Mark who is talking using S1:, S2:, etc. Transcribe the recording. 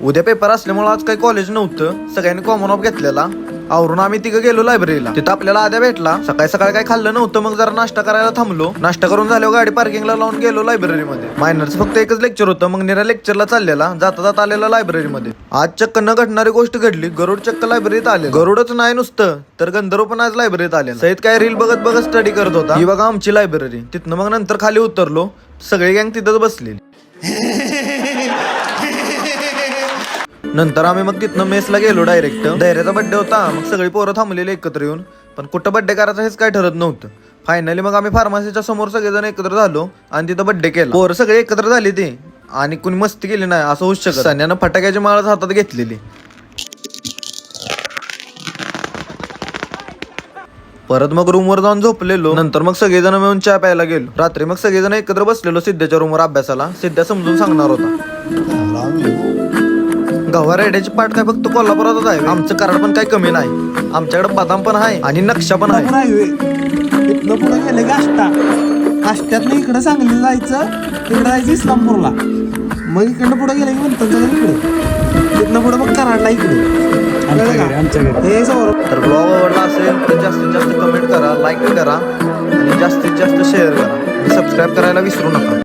S1: उद्या पेपर असल्यामुळे आज काही कॉलेज नव्हतं, सगळ्यांनी कॉमन ऑफ घेतलेला. आवरून आम्ही तिघं गेलो लायब्ररीला. तिथं आपल्याला आद्या भेटला. सकाळी सकाळी काही खाल्लं नव्हतं, मग जरा नाश्ता करायला थांबलो. नाश्ता करून झाल्यावर गाडी पार्किंगला लावून गेलो लायब्ररीमध्ये. मायनरचं फक्त एकच लेक्चर होतं, मग निरा लेक्चरला चाललेला, जाता जाता आलेला लायब्ररीमध्ये. आज चक्क न घडणारी गोष्ट घडली. गरुड चक्क लायब्ररीत आले. गरुडच नाही नुसतं तर गंधर्व पण आज लायब्ररीत आले. सहित काय रील बघत बघत स्टडी करत होता. ही बघा आमची लायब्ररी. तिथनं मग नंतर खाली उतरलो. सगळी गँग तिथंच बसलेली. नंतर आम्ही मग तिथनं मेसला गेलो डायरेक्ट. धैर्याचा बड्डे होता, मग सगळी पोरं थांबलेली एकत्र येऊन. पण कुठं बड्डे करायचं हेच काय ठरत नव्हतं. फायनली मग आम्ही फार्मसीच्या समोर सगळेजण एकत्र झालो आणि तिथं बड्डे केला. पोरं सगळे एकत्र झाली ती आणि कुणी मस्ती केली नाही असं होऊच शकत. सन्यानं फटाक्याची माळच हातात घेतलेली. परत मग रूमवर जाऊन झोपलेलो. नंतर मग सगळेजण मिळून चहा प्यायला गेलो. रात्री मग सगळेजण एकत्र बसलेलो सिद्ध्याच्या रूमवर अभ्यासाला. सिद्ध्या समजून सांगणार होता. गव्हा रेड्याची पाठ काय फक्त कोल्हापुरातच आहे. आमचं कराड पण काही कमी नाही. आमच्याकडे बदाम पण आहे आणि नक्षा पण आहे.
S2: इथनं पुढे गेले की आष्ट्यातनं इकडे सांगलीला जायचं, तिकडे जायचं इस्लामपूरला, मग इकडनं पुढे गेलं की म्हणतात इकडे, तिथनं पुढे मग कराडला इकडे. हे सौरभ.
S1: तर ब्लॉग आवडला असेल तर जास्तीत जास्त कमेंट करा, लाईक करा आणि जास्तीत जास्त शेअर करा. सबस्क्राईब करायला विसरू नका.